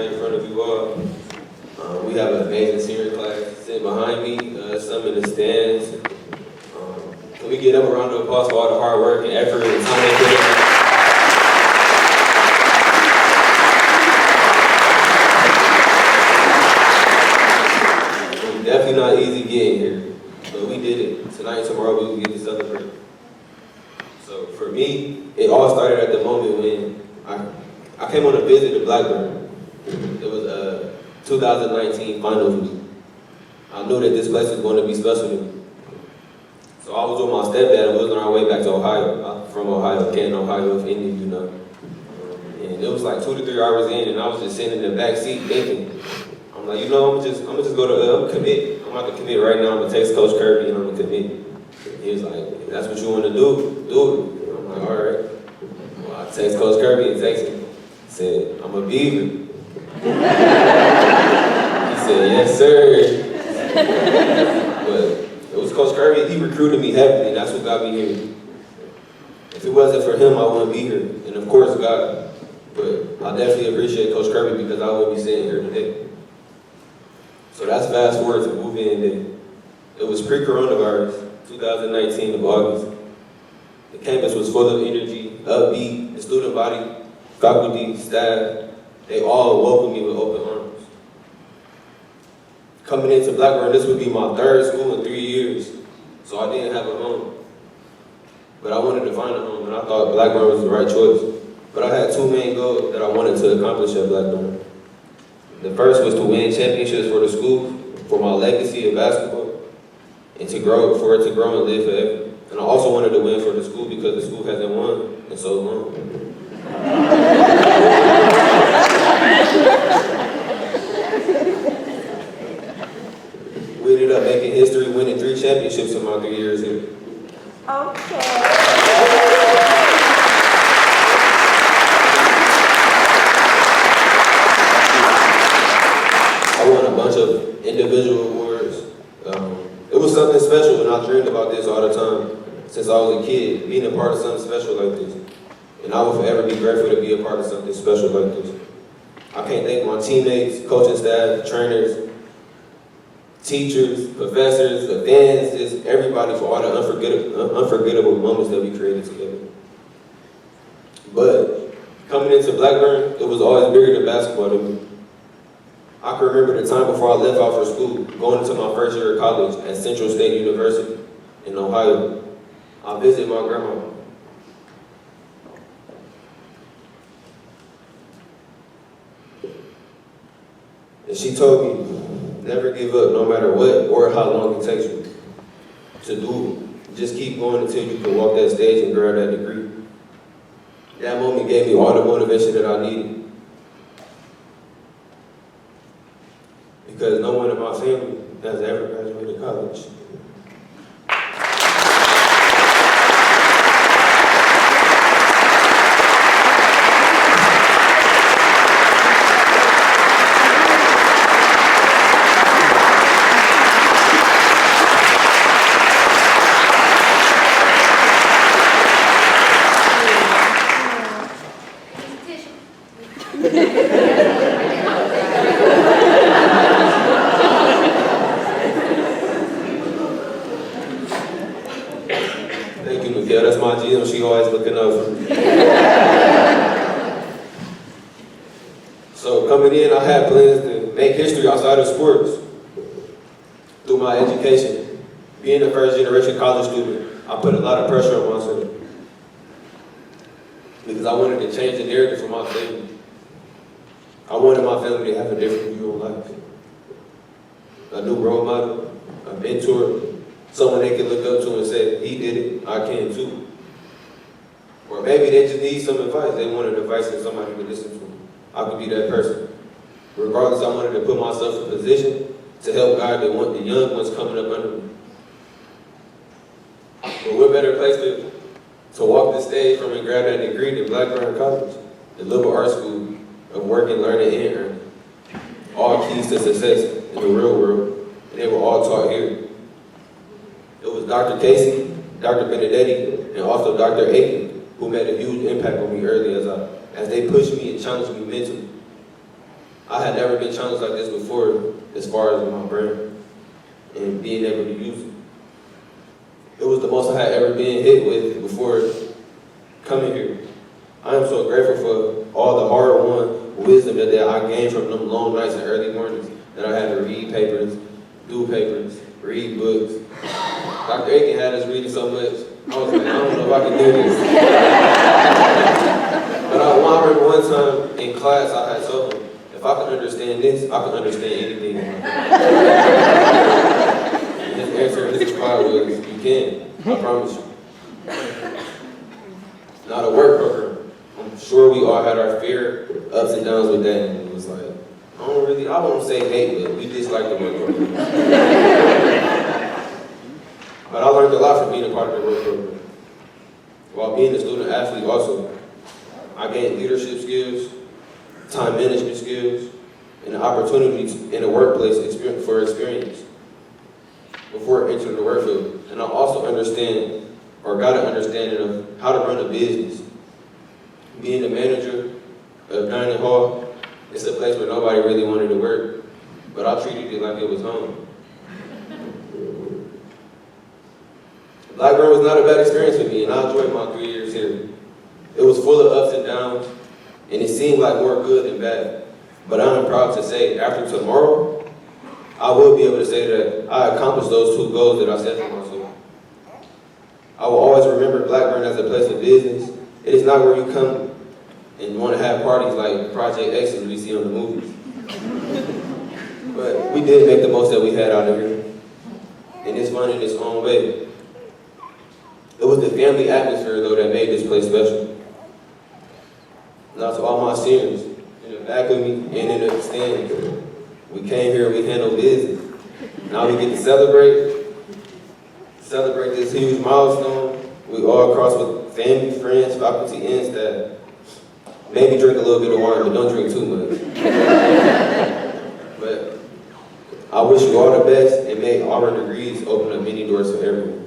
stand in front of you all. We have an amazing senior class sitting behind me, some in the stands. Can we get them a round of applause for all the hard work and effort and time they put in? It's definitely not easy getting here, but we did it. Tonight and tomorrow we will get to celebrate. So for me, it all started at the moment when I came on a visit to Blackburn. It was 2019 finals week. I knew that this place was going to be special to me. So I was with my stepdad and we was on our way back to Ohio. I'm from Ohio, Canton, Ohio, if any of you know. And it was like 2 to 3 hours in and I was just sitting in the back seat thinking, I'm like, you know, I'm just go to commit. I'm about to commit right now. I'm gonna text Coach Kirby and I'm gonna commit. He was like, if that's what you want to do, do it. And I'm like, all right. Well, I text Coach Kirby and text him. He said, I'm a Beaver. He said, yes, sir. But it was Coach Kirby. He recruited me heavily, and that's what got me here. If it wasn't for him, I wouldn't be here. And of course, God. But I definitely appreciate Coach Kirby because I wouldn't be sitting here today. So that's fast forward to move-in day. It was pre-coronavirus, 2019 of August. The campus was full of energy, upbeat. The student body, faculty, staff, they all welcomed me with open arms. Coming into Blackburn, this would be my 3rd school in 3 years, so I didn't have a home. But I wanted to find a home, and I thought Blackburn was the right choice. But I had 2 main goals that I wanted to accomplish at Blackburn. The first was to win championships for the school, for my legacy of basketball, and for it to grow and live forever. And I also wanted to win for the school because the school hasn't won in so long. We ended up making history, winning 3 championships in my 3 years here. Okay. I won a bunch of individual awards. It was something special, and I dreamed about this all the time since I was a kid, being a part of something special like this. And I will forever be grateful to be a part of something special like this. I can't thank my teammates, coaching staff, trainers, teachers, professors, the fans, just everybody for all the unforgettable moments that we created together. But coming into Blackburn, it was always bigger than basketball to me. I can remember the time before I left out for school, going into my first year of college at Central State University in Ohio. I visited my grandma. And she told me, never give up no matter what or how long it takes you to do it. Just keep going until you can walk that stage and grab that degree. That moment gave me all the motivation that I needed. Because no one in my family has ever graduated college. That's my GM, she always looking out for me. So coming in, I had plans to make history outside of sports through my education. Being a first-generation college student, I put a lot of pressure on myself because I wanted to change the narrative for my family. I wanted my family to have a different view of life. A new role model, a mentor, someone they can look up to and say, he did it, I can too. Or maybe they just need some advice. They wanted advice and somebody to listen to. I could be that person. Regardless, I wanted to put myself in a position to help guide the young ones coming up under me. But what better place to walk the stage from and grab that degree than Blackburn College, the liberal arts school of working, learning, and earning. All keys to success in the real world, and they were all taught here. It was Dr. Casey, Dr. Benedetti, and also Dr. Aiken, who made a huge impact on me early as they pushed me and challenged me mentally. I had never been challenged like this before as far as my brain and being able to use it. It was the most I had ever been hit with before coming here. I am so grateful for all the hard-won wisdom that I gained from them long nights and early mornings that I had to read papers, do papers, read books. Dr. Aiken had us reading so much, I was like, I don't know if I can do this. But I remember one time in class, I had told him, if I can understand this, I can understand anything. And his answer in his reply was, you can, I promise you. Not a work program. I'm sure we all had our fair ups and downs with that, and it was like, I won't say hate, but we dislike the work program. But I learned a lot from being a part of the work program. While being a student athlete also, I gained leadership skills, time management skills, and the opportunities in the workplace for experience before entering the work field. And I also got an understanding of how to run a business. Being the manager of Dining Hall, it's a place where nobody really wanted to work, but I treated it like it was home. Blackburn was not a bad experience for me, and I enjoyed my 3 years here. It was full of ups and downs, and it seemed like more good than bad. But I'm proud to say, after tomorrow, I will be able to say that I accomplished those 2 goals that I set for myself. I will always remember Blackburn as a place of business. It is not where you come and want to have parties like Project X that we see on the movies. But we did make the most that we had out of here. And it's fun in its own way. It was the family atmosphere, though, that made this place special. Now to all my seniors, in the back of me and in the stands, we came here, we handled business. Now we get to celebrate this huge milestone. We all cross with family, friends, faculty, and staff. Maybe drink a little bit of wine, but don't drink too much. But I wish you all the best, and may our degrees open up many doors for everyone.